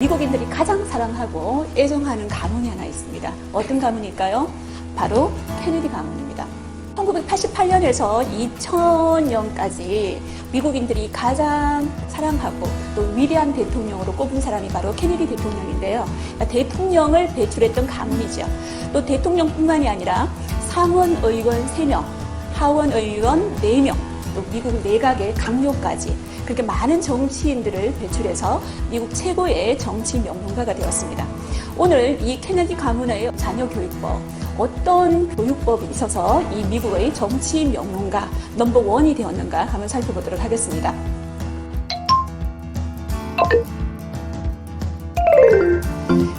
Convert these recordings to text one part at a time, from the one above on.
미국인들이 가장 사랑하고 애정하는 가문이 하나 있습니다. 어떤 가문일까요? 바로 케네디 가문입니다. 1988년에서 2000년까지 미국인들이 가장 사랑하고 또 위대한 대통령으로 꼽은 사람이 바로 케네디 대통령인데요. 대통령을 배출했던 가문이죠. 또 대통령뿐만이 아니라 상원의원 3명, 하원의원 4명, 또 미국 내각의 강요까지 그렇게 많은 정치인들을 배출해서 미국 최고의 정치 명문가가 되었습니다. 오늘 이 케네디 가문의 자녀 교육법, 어떤 교육법이 있어서 이 미국의 정치 명문가 넘버1이 되었는가 한번 살펴보도록 하겠습니다.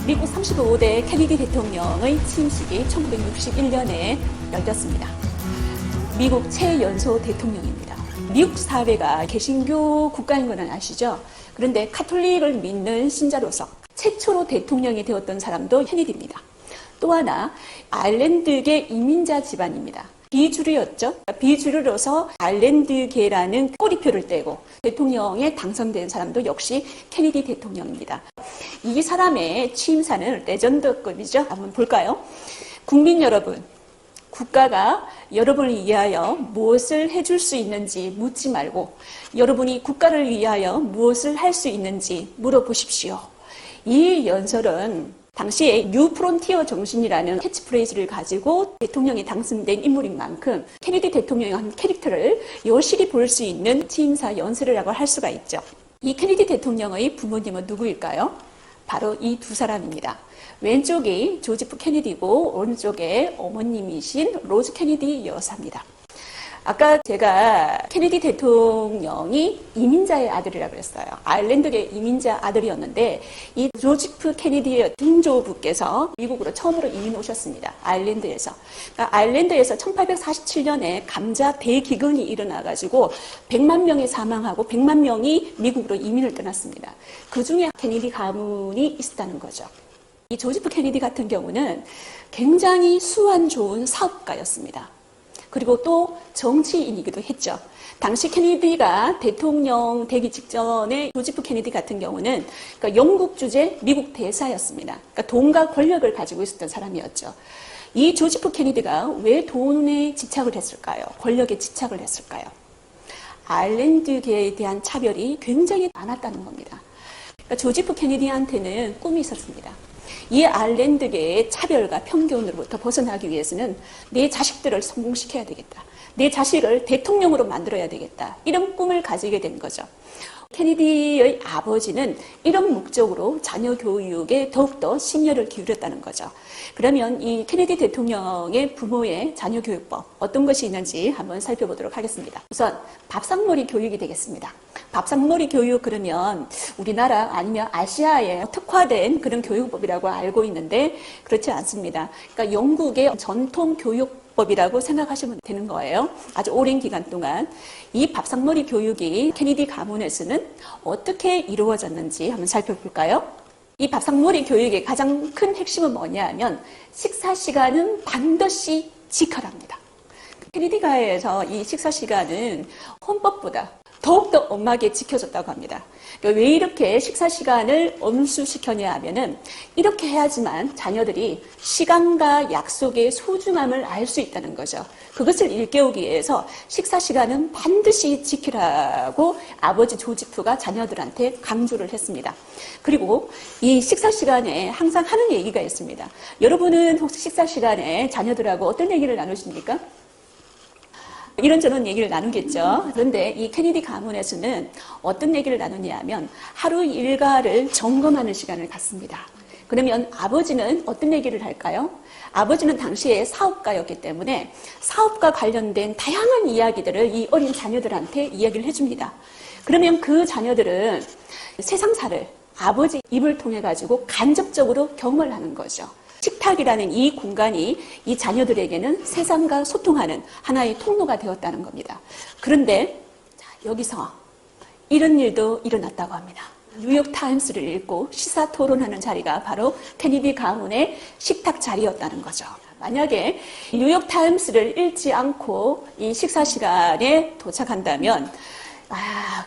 미국 35대 케네디 대통령의 취임식이 1961년에 열렸습니다. 미국 최연소 대통령입니다. 미국 사회가 개신교 국가인 건 아시죠? 그런데 카톨릭을 믿는 신자로서 최초로 대통령이 되었던 사람도 케네디입니다. 또 하나 아일랜드계 이민자 집안입니다. 비주류였죠. 비주류로서 아일랜드계라는 꼬리표를 떼고 대통령에 당선된 사람도 역시 케네디 대통령입니다. 이 사람의 취임사는 레전드급이죠. 한번 볼까요? 국민 여러분, 국가가 여러분을 위하여 무엇을 해줄 수 있는지 묻지 말고 여러분이 국가를 위하여 무엇을 할 수 있는지 물어보십시오. 이 연설은 당시에 뉴 프론티어 정신이라는 캐치프레이즈를 가지고 대통령이 당선된 인물인 만큼 케네디 대통령의 한 캐릭터를 여실히 볼 수 있는 취임사 연설이라고 할 수가 있죠. 이 케네디 대통령의 부모님은 누구일까요? 바로 이 두 사람입니다. 왼쪽이 조지프 케네디고 오른쪽에 어머님이신 로즈 케네디 여사입니다. 아까 제가 케네디 대통령이 이민자의 아들이라고 그랬어요. 아일랜드계 이민자 아들이었는데 이 조지프 케네디의 등조부께서 미국으로 처음으로 이민 오셨습니다. 아일랜드에서. 그러니까 아일랜드에서 1847년에 감자 대기근이 일어나가지고 100만 명이 사망하고 100만 명이 미국으로 이민을 떠났습니다. 그중에 케네디 가문이 있었다는 거죠. 이 조지프 케네디 같은 경우는 굉장히 수완 좋은 사업가였습니다. 그리고 또 정치인이기도 했죠. 당시 케네디가 대통령 되기 직전에 조지프 케네디 같은 경우는 그러니까 영국 주재 미국 대사였습니다. 그러니까 돈과 권력을 가지고 있었던 사람이었죠. 이 조지프 케네디가 왜 돈에 집착을 했을까요? 권력에 집착을 했을까요? 아일랜드계에 대한 차별이 굉장히 많았다는 겁니다. 그러니까 조지프 케네디한테는 꿈이 있었습니다. 이 아일랜드계의 차별과 편견으로부터 벗어나기 위해서는 내 자식들을 성공시켜야 되겠다. 내 자식을 대통령으로 만들어야 되겠다. 이런 꿈을 가지게 된 거죠. 케네디의 아버지는 이런 목적으로 자녀 교육에 더욱더 심혈을 기울였다는 거죠. 그러면 이 케네디 대통령의 부모의 자녀 교육법 어떤 것이 있는지 한번 살펴보도록 하겠습니다. 우선 밥상머리 교육이 되겠습니다. 밥상머리 교육 그러면 우리나라 아니면 아시아에 특화된 그런 교육법이라고 알고 있는데 그렇지 않습니다. 그러니까 영국의 전통 교육법이라고 생각하시면 되는 거예요. 아주 오랜 기간 동안. 이 밥상머리 교육이 케네디 가문에서는 어떻게 이루어졌는지 한번 살펴볼까요? 이 밥상머리 교육의 가장 큰 핵심은 뭐냐 하면 식사 시간은 반드시 지켜랍니다. 케네디가에서 이 식사 시간은 헌법보다 더욱더 엄하게 지켜졌다고 합니다. 왜 이렇게 식사 시간을 엄수시켰냐 하면은 이렇게 해야지만 자녀들이 시간과 약속의 소중함을 알 수 있다는 거죠. 그것을 일깨우기 위해서 식사 시간은 반드시 지키라고 아버지 조지프가 자녀들한테 강조를 했습니다. 그리고 이 식사 시간에 항상 하는 얘기가 있습니다. 여러분은 혹시 식사 시간에 자녀들하고 어떤 얘기를 나누십니까? 이런저런 얘기를 나누겠죠. 그런데 이 케네디 가문에서는 어떤 얘기를 나누냐 하면 하루 일과를 점검하는 시간을 갖습니다. 그러면 아버지는 어떤 얘기를 할까요? 아버지는 당시에 사업가였기 때문에 사업과 관련된 다양한 이야기들을 이 어린 자녀들한테 이야기를 해줍니다. 그러면 그 자녀들은 세상사를 아버지 입을 통해 가지고 간접적으로 경험을 하는 거죠. 식탁이라는 이 공간이 이 자녀들에게는 세상과 소통하는 하나의 통로가 되었다는 겁니다. 그런데 여기서 이런 일도 일어났다고 합니다. 뉴욕타임스를 읽고 시사토론하는 자리가 바로 케네디 가문의 식탁 자리였다는 거죠. 만약에 뉴욕타임스를 읽지 않고 이 식사 시간에 도착한다면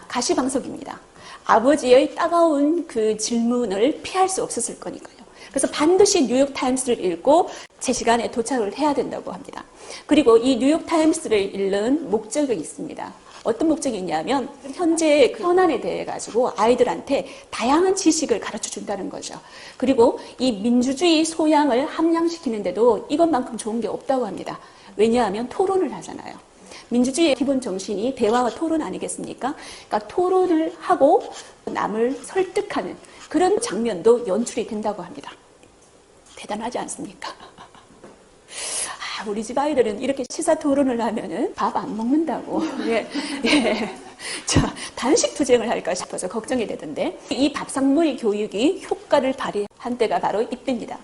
가시방석입니다. 아버지의 따가운 그 질문을 피할 수 없었을 거니까요. 그래서 반드시 뉴욕타임스를 읽고 제 시간에 도착을 해야 된다고 합니다. 그리고 이 뉴욕타임스를 읽는 목적이 있습니다. 어떤 목적이 있냐면 현재 그 현안에 대해 가지고 아이들한테 다양한 지식을 가르쳐 준다는 거죠. 그리고 이 민주주의 소양을 함양시키는데도 이것만큼 좋은 게 없다고 합니다. 왜냐하면 토론을 하잖아요. 민주주의의 기본 정신이 대화와 토론 아니겠습니까? 그러니까 토론을 하고 남을 설득하는 그런 장면도 연출이 된다고 합니다. 대단하지 않습니까? 우리 집 아이들은 이렇게 시사 토론을 하면은 밥 안 먹는다고. 예, 예. 자, 단식 투쟁을 할까 싶어서 걱정이 되던데, 이 밥상머리 교육이 효과를 발휘한 때가 바로 이때입니다.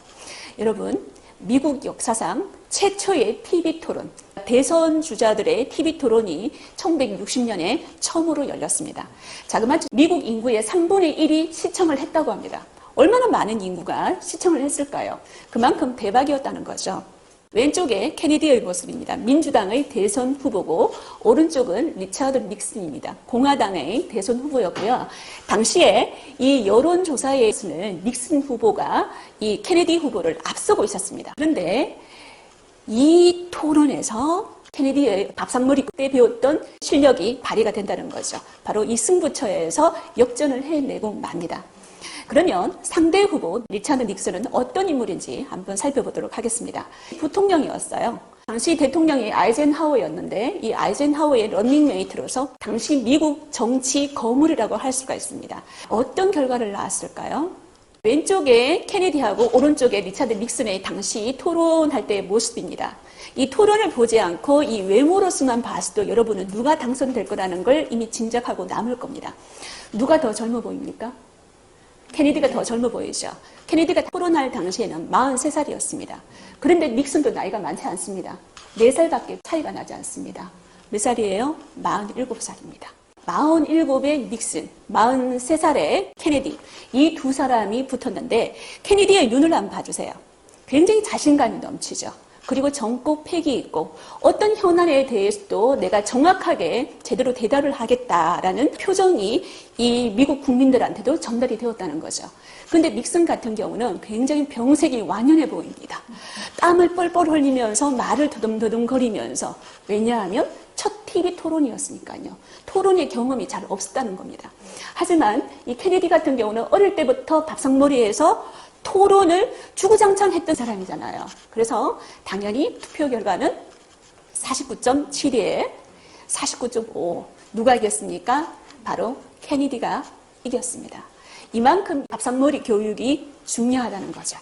여러분, 미국 역사상 최초의 TV 토론, 대선 주자들의 TV 토론이 1960년에 처음으로 열렸습니다. 자그마치 미국 인구의 3분의 1이 시청을 했다고 합니다. 얼마나 많은 인구가 시청을 했을까요? 그만큼 대박이었다는 거죠. 왼쪽에 케네디의 모습입니다. 민주당의 대선 후보고 오른쪽은 리처드 닉슨입니다. 공화당의 대선 후보였고요. 당시에 이 여론조사에서는 닉슨 후보가 이 케네디 후보를 앞서고 있었습니다. 그런데 이 토론에서 케네디의 밥상머리 때 배웠던 실력이 발휘가 된다는 거죠. 바로 이 승부처에서 역전을 해내고 맙니다. 그러면 상대 후보 리처드 닉슨은 어떤 인물인지 한번 살펴보도록 하겠습니다. 부통령이었어요. 당시 대통령이 아이젠하워였는데 이 아이젠하워의 런닝메이트로서 당시 미국 정치 거물이라고 할 수가 있습니다. 어떤 결과를 낳았을까요? 왼쪽에 케네디하고 오른쪽에 리처드 닉슨의 당시 토론할 때의 모습입니다. 이 토론을 보지 않고 이 외모로서만 봤을 때 여러분은 누가 당선될 거라는 걸 이미 짐작하고 남을 겁니다. 누가 더 젊어 보입니까? 케네디가 더 젊어 보이죠. 케네디가 토론할 당시에는 43살이었습니다. 그런데 닉슨도 나이가 많지 않습니다. 4살밖에 차이가 나지 않습니다. 몇 살이에요? 47살입니다. 47의 닉슨, 43살의 케네디, 이 두 사람이 붙었는데 케네디의 눈을 한번 봐주세요. 굉장히 자신감이 넘치죠. 그리고 젊고 패기 있고 어떤 현안에 대해서도 내가 정확하게 제대로 대답을 하겠다라는 표정이 이 미국 국민들한테도 전달이 되었다는 거죠. 근데 닉슨 같은 경우는 굉장히 병색이 완연해 보입니다. 땀을 뻘뻘 흘리면서 말을 더듬더듬 거리면서, 왜냐하면 첫 TV 토론이었으니까요. 토론의 경험이 잘 없었다는 겁니다. 하지만 이 케네디 같은 경우는 어릴 때부터 밥상머리에서 토론을 주구장창 했던 사람이잖아요. 그래서 당연히 투표 결과는 49.7에 49.5. 누가 이겼습니까? 바로 케네디가 이겼습니다. 이만큼 밥상머리 교육이 중요하다는 거죠.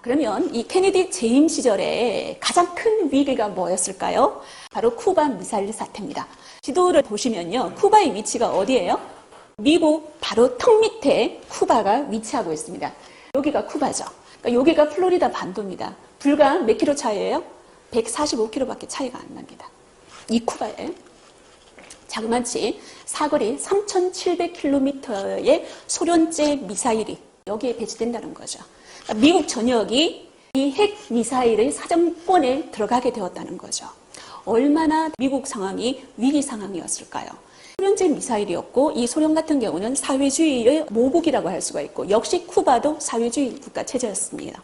그러면 이 케네디 재임 시절에 가장 큰 위기가 뭐였을까요? 바로 쿠바 미사일 사태입니다. 지도를 보시면요. 쿠바의 위치가 어디예요? 미국 바로 턱 밑에 쿠바가 위치하고 있습니다. 여기가 쿠바죠. 그러니까 여기가 플로리다 반도입니다. 불과 몇 킬로 차이예요? 145km밖에 차이가 안 납니다. 이 쿠바에 자그마치 사거리 3,700km의 소련제 미사일이 여기에 배치된다는 거죠. 그러니까 미국 전역이 이 핵 미사일의 사정권에 들어가게 되었다는 거죠. 얼마나 미국 상황이 위기 상황이었을까요? 소련제 미사일이었고 이 소련 같은 경우는 사회주의의 모국이라고 할 수가 있고 역시 쿠바도 사회주의 국가 체제였습니다.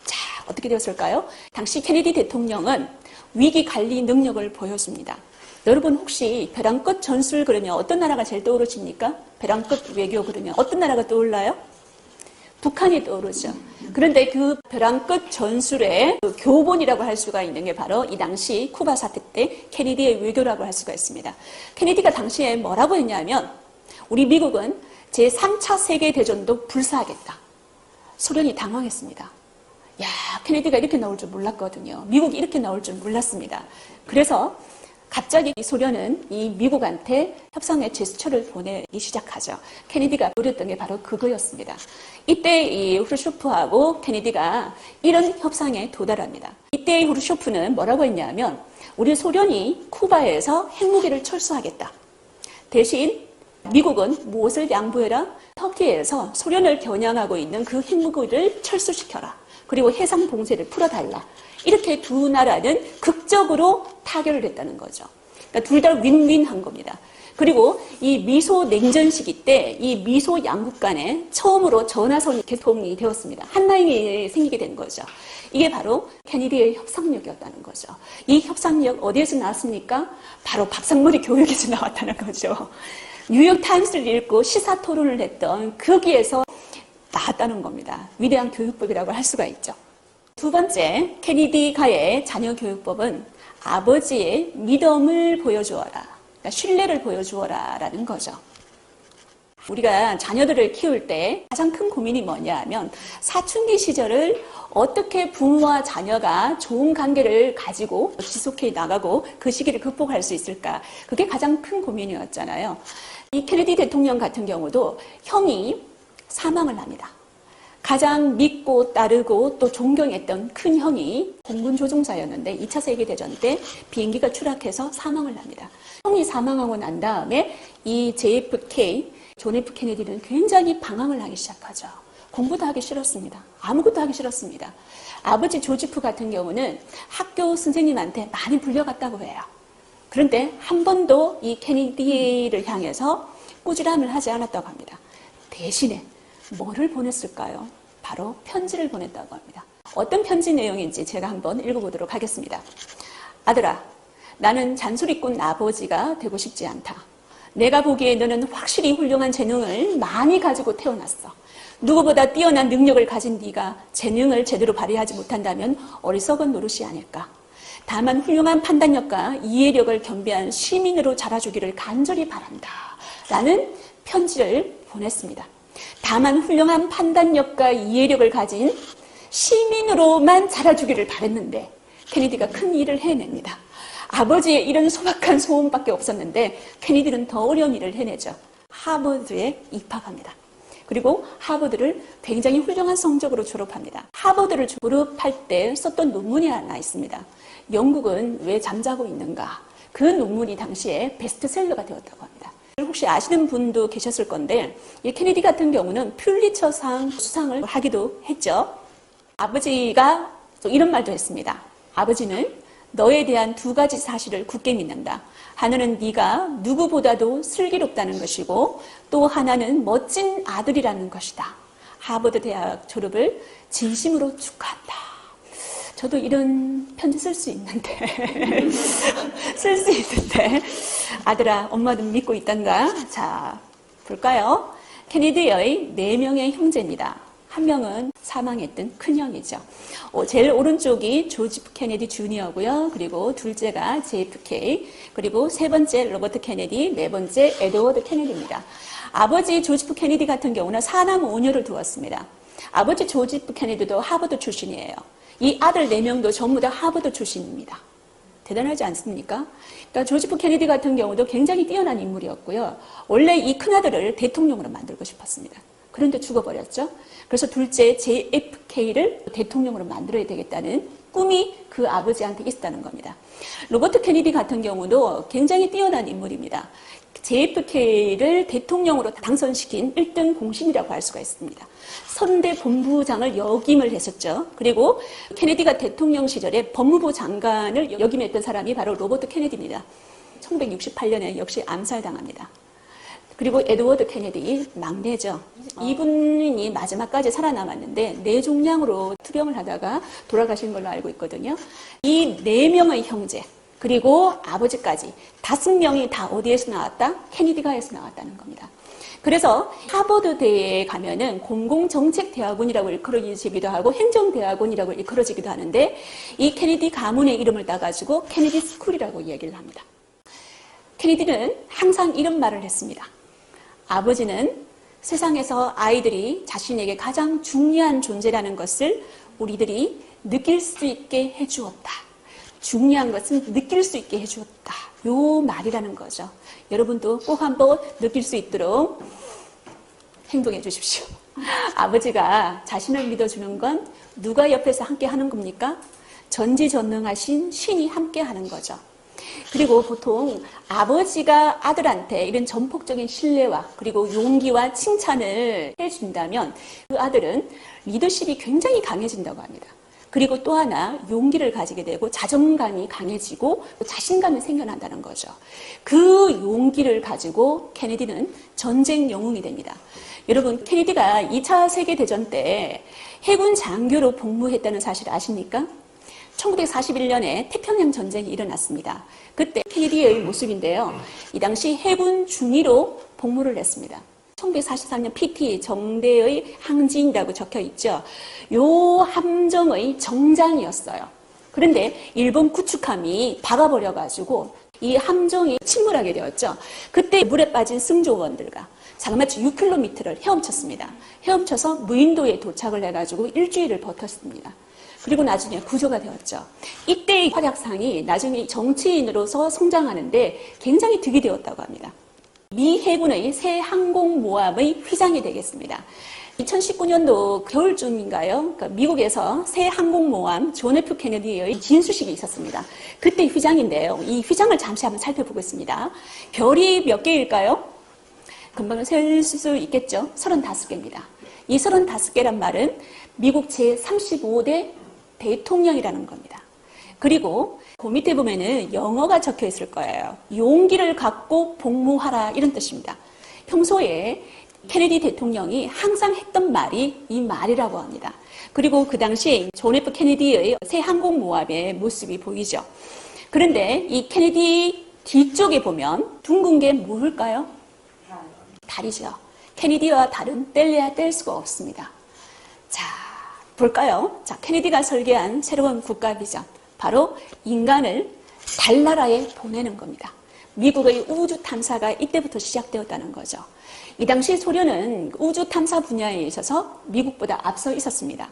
자, 어떻게 되었을까요? 당시 케네디 대통령은 위기 관리 능력을 보여줍니다. 여러분 혹시 벼랑끝 전술 그러면 어떤 나라가 제일 떠오르십니까? 벼랑끝 외교 그러면 어떤 나라가 떠올라요? 북한이 떠오르죠. 그런데 그 벼랑끝 전술의 그 교본이라고 할 수가 있는 게 바로 이 당시 쿠바 사태 때 케네디의 외교라고 할 수가 있습니다. 케네디가 당시에 뭐라고 했냐면 우리 미국은 제3차 세계대전도 불사하겠다. 소련이 당황했습니다. 야, 케네디가 이렇게 나올 줄 몰랐거든요. 미국이 이렇게 나올 줄 몰랐습니다. 그래서 갑자기 소련은 이 미국한테 협상의 제스처를 보내기 시작하죠. 케네디가 노렸던 게 바로 그거였습니다. 이때 이 후르쇼프하고 케네디가 이런 협상에 도달합니다. 이때 후르쇼프는 뭐라고 했냐면 우리 소련이 쿠바에서 핵무기를 철수하겠다. 대신 미국은 무엇을 양보해라? 터키에서 소련을 겨냥하고 있는 그 핵무기를 철수시켜라. 그리고 해상 봉쇄를 풀어달라. 이렇게 두 나라는 극적으로 타결을 했다는 거죠. 그러니까 둘 다 윈윈한 겁니다. 그리고 이 미소 냉전 시기 때 이 미소 양국 간에 처음으로 전화선이 개통이 되었습니다. 한 라인이 생기게 된 거죠. 이게 바로 케네디의 협상력이었다는 거죠. 이 협상력 어디에서 나왔습니까? 바로 박상머리 교육에서 나왔다는 거죠. 뉴욕 타임스를 읽고 시사 토론을 했던 거기에서 나왔다는 겁니다. 위대한 교육법이라고 할 수가 있죠. 두 번째, 케네디가의 자녀 교육법은 아버지의 믿음을 보여주어라. 그러니까 신뢰를 보여주어라 라는 거죠. 우리가 자녀들을 키울 때 가장 큰 고민이 뭐냐 하면 사춘기 시절을 어떻게 부모와 자녀가 좋은 관계를 가지고 지속해 나가고 그 시기를 극복할 수 있을까. 그게 가장 큰 고민이었잖아요. 이 케네디 대통령 같은 경우도 형이 사망을 합니다. 가장 믿고 따르고 또 존경했던 큰 형이 공군 조종사였는데 2차 세계대전 때 비행기가 추락해서 사망을 합니다. 형이 사망하고 난 다음에 이 JFK, 존 F 케네디는 굉장히 방황을 하기 시작하죠. 공부도 하기 싫었습니다. 아무것도 하기 싫었습니다. 아버지 조지프 같은 경우는 학교 선생님한테 많이 불려갔다고 해요. 그런데 한 번도 이 케네디를 향해서 꾸지람을 하지 않았다고 합니다. 대신에 뭐를 보냈을까요? 바로 편지를 보냈다고 합니다. 어떤 편지 내용인지 제가 한번 읽어보도록 하겠습니다. 아들아, 나는 잔소리꾼 아버지가 되고 싶지 않다. 내가 보기에 너는 확실히 훌륭한 재능을 많이 가지고 태어났어. 누구보다 뛰어난 능력을 가진 네가 재능을 제대로 발휘하지 못한다면 어리석은 노릇이 아닐까. 다만 훌륭한 판단력과 이해력을 겸비한 시민으로 자라주기를 간절히 바란다. 라는 편지를 보냈습니다. 다만 훌륭한 판단력과 이해력을 가진 시민으로만 자라주기를 바랬는데 케네디가 큰 일을 해냅니다. 아버지의 이런 소박한 소원밖에 없었는데 케네디는 더 어려운 일을 해내죠. 하버드에 입학합니다. 그리고 하버드를 굉장히 훌륭한 성적으로 졸업합니다. 하버드를 졸업할 때 썼던 논문이 하나 있습니다. 영국은 왜 잠자고 있는가? 그 논문이 당시에 베스트셀러가 되었다고 합니다. 혹시 아시는 분도 계셨을 건데 이 케네디 같은 경우는 퓰리처상 수상을 하기도 했죠. 아버지가 또 이런 말도 했습니다. 아버지는 너에 대한 두 가지 사실을 굳게 믿는다. 하나는 네가 누구보다도 슬기롭다는 것이고 또 하나는 멋진 아들이라는 것이다. 하버드 대학 졸업을 진심으로 축하한다. 저도 이런 편지 쓸 수 있는데 아들아 엄마도 믿고 있단가? 자 볼까요? 케네디의 4명의 형제입니다. 한 명은 사망했던 큰형이죠. 제일 오른쪽이 조지 케네디 주니어고요. 그리고 둘째가 JFK, 그리고 세 번째 로버트 케네디, 네 번째 에드워드 케네디입니다. 아버지 조지프 케네디 같은 경우는 4남 5녀를 두었습니다. 아버지 조지프 케네디도 하버드 출신이에요. 이 아들 4명도 전부 다 하버드 출신입니다. 대단하지 않습니까? 그러니까 조지프 케네디 같은 경우도 굉장히 뛰어난 인물이었고요. 원래 이 큰아들을 대통령으로 만들고 싶었습니다. 그런데 죽어버렸죠. 그래서 둘째 JFK를 대통령으로 만들어야 되겠다는 꿈이 그 아버지한테 있었다는 겁니다. 로버트 케네디 같은 경우도 굉장히 뛰어난 인물입니다. JFK를 대통령으로 당선시킨 1등 공신이라고 할 수가 있습니다. 선대 본부장을 역임을 했었죠. 그리고 케네디가 대통령 시절에 법무부 장관을 역임했던 사람이 바로 로버트 케네디입니다. 1968년에 역시 암살당합니다. 그리고 에드워드 케네디 막내죠. 이분이 마지막까지 살아남았는데 뇌종양으로 투병을 하다가 돌아가신 걸로 알고 있거든요. 이 4명의 형제 그리고 아버지까지 5명이 다 어디에서 나왔다? 케네디가에서 나왔다는 겁니다. 그래서 하버드대에 가면은 공공정책대학원이라고 일컬어지기도 하고 행정대학원이라고 일컬어지기도 하는데 이 케네디 가문의 이름을 따가지고 케네디 스쿨이라고 이야기를 합니다. 케네디는 항상 이런 말을 했습니다. 아버지는 세상에서 아이들이 자신에게 가장 중요한 존재라는 것을 우리들이 느낄 수 있게 해주었다. 중요한 것은 느낄 수 있게 해주었다. 요 말이라는 거죠. 여러분도 꼭 한번 느낄 수 있도록 행동해 주십시오. 아버지가 자신을 믿어주는 건 누가 옆에서 함께 하는 겁니까? 전지전능하신 신이 함께 하는 거죠. 그리고 보통 아버지가 아들한테 이런 전폭적인 신뢰와 그리고 용기와 칭찬을 해준다면 그 아들은 리더십이 굉장히 강해진다고 합니다. 그리고 또 하나 용기를 가지게 되고 자존감이 강해지고 자신감이 생겨난다는 거죠. 그 용기를 가지고 케네디는 전쟁 영웅이 됩니다. 여러분, 케네디가 2차 세계대전 때 해군 장교로 복무했다는 사실 아십니까? 1941년에 태평양 전쟁이 일어났습니다. 그때 케네디의 모습인데요. 이 당시 해군 중위로 복무를 했습니다. 1943년 PT 정대의 항진이라고 적혀 있죠. 요 함정의 정장이었어요. 그런데 일본 구축함이 박아버려가지고 이 함정이 침몰하게 되었죠. 그때 물에 빠진 승조원들과 자그마치 6km를 헤엄쳤습니다. 헤엄쳐서 무인도에 도착을 해가지고 일주일을 버텼습니다. 그리고 나중에 구조가 되었죠. 이때의 활약상이 나중에 정치인으로서 성장하는데 굉장히 득이 되었다고 합니다. 미 해군의 새 항공모함의 휘장이 되겠습니다. 2019년도 겨울쯤인가요? 그러니까 미국에서 새 항공모함 존 F 케네디의 진수식이 있었습니다. 그때 휘장인데요. 이 휘장을 잠시 한번 살펴보겠습니다. 별이 몇 개일까요? 금방 셀 수 있겠죠? 35개입니다. 이 35개란 말은 미국 제35대 대통령이라는 겁니다. 그리고 그 밑에 보면은 영어가 적혀 있을 거예요. 용기를 갖고 복무하라 이런 뜻입니다. 평소에 케네디 대통령이 항상 했던 말이 이 말이라고 합니다. 그리고 그 당시에 존 F 케네디의 새 항공모함의 모습이 보이죠. 그런데 이 케네디 뒤쪽에 보면 둥근 게 뭘까요? 달이죠. 케네디와 달은 뗄래야 뗄 수가 없습니다. 자, 볼까요? 자, 케네디가 설계한 새로운 국가 비전. 바로 인간을 달나라에 보내는 겁니다. 미국의 우주 탐사가 이때부터 시작되었다는 거죠. 이 당시 소련은 우주 탐사 분야에 있어서 미국보다 앞서 있었습니다.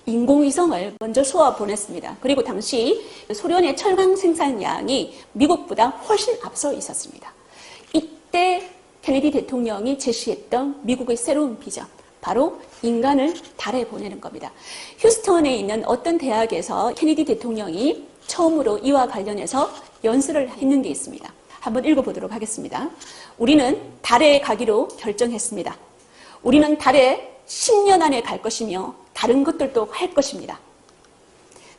인공위성을 먼저 쏘아 보냈습니다. 그리고 당시 소련의 철강 생산량이 미국보다 훨씬 앞서 있었습니다. 이때 케네디 대통령이 제시했던 미국의 새로운 비전, 바로 인간을 달에 보내는 겁니다. 휴스턴에 있는 어떤 대학에서 케네디 대통령이 처음으로 이와 관련해서 연설을 했는 게 있습니다. 한번 읽어보도록 하겠습니다. 우리는 달에 가기로 결정했습니다. 우리는 달에 10년 안에 갈 것이며 다른 것들도 할 것입니다.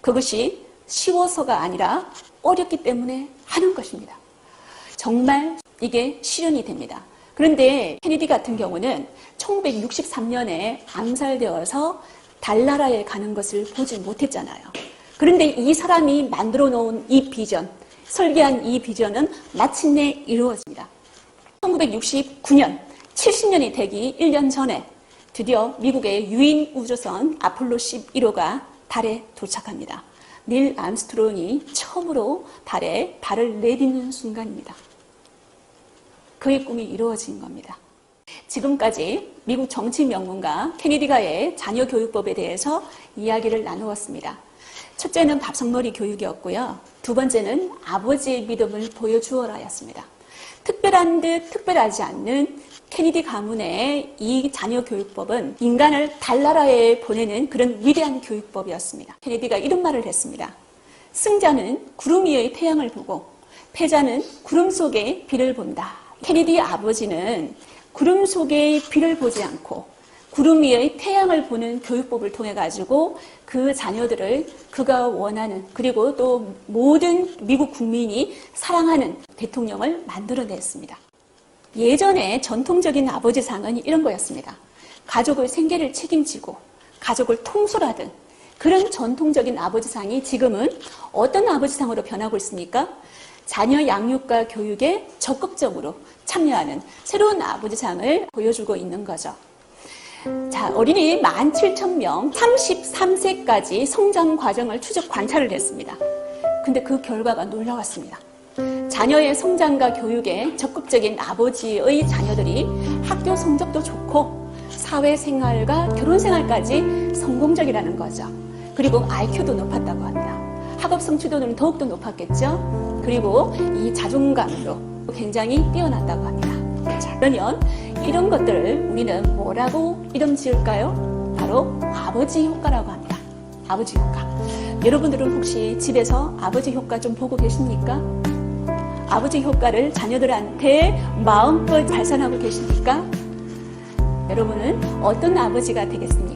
그것이 쉬워서가 아니라 어렵기 때문에 하는 것입니다. 정말 이게 실현이 됩니다. 그런데 케네디 같은 경우는 1963년에 암살되어서 달나라에 가는 것을 보지 못했잖아요. 그런데 이 사람이 만들어 놓은 이 비전, 설계한 이 비전은 마침내 이루어집니다. 1969년, 70년이 되기 1년 전에 드디어 미국의 유인 우주선 아폴로 11호가 달에 도착합니다. 닐 암스트롱이 처음으로 달에 발을 내딛는 순간입니다. 그의 꿈이 이루어진 겁니다. 지금까지 미국 정치 명문가 케네디가의 자녀 교육법에 대해서 이야기를 나누었습니다. 첫째는 밥상머리 교육이었고요. 두 번째는 아버지의 믿음을 보여주어라였습니다. 특별한 듯 특별하지 않는 케네디 가문의 이 자녀 교육법은 인간을 달나라에 보내는 그런 위대한 교육법이었습니다. 케네디가 이런 말을 했습니다. 승자는 구름 위의 태양을 보고 패자는 구름 속의 비를 본다. 케네디의 아버지는 구름 속의 비를 보지 않고 구름 위의 태양을 보는 교육법을 통해 가지고 그 자녀들을 그가 원하는, 그리고 또 모든 미국 국민이 사랑하는 대통령을 만들어냈습니다. 예전에 전통적인 아버지상은 이런 거였습니다. 가족의 생계를 책임지고 가족을 통솔하던 그런 전통적인 아버지상이 지금은 어떤 아버지상으로 변하고 있습니까? 자녀 양육과 교육에 적극적으로 참여하는 새로운 아버지상을 보여주고 있는 거죠. 자, 어린이 17,000명, 33세까지 성장 과정을 추적 관찰을 했습니다. 근데 그 결과가 놀라웠습니다. 자녀의 성장과 교육에 적극적인 아버지의 자녀들이 학교 성적도 좋고 사회생활과 결혼생활까지 성공적이라는 거죠. 그리고 IQ도 높았다고 합니다. 학업 성취도는 더욱더 높았겠죠. 그리고 이 자존감도 굉장히 뛰어났다고 합니다. 자, 그러면 이런 것들을 우리는 뭐라고 이름 지을까요? 바로 아버지 효과라고 합니다. 아버지 효과. 여러분들은 혹시 집에서 아버지 효과 좀 보고 계십니까? 아버지 효과를 자녀들한테 마음껏 발산하고 계십니까? 여러분은 어떤 아버지가 되겠습니까?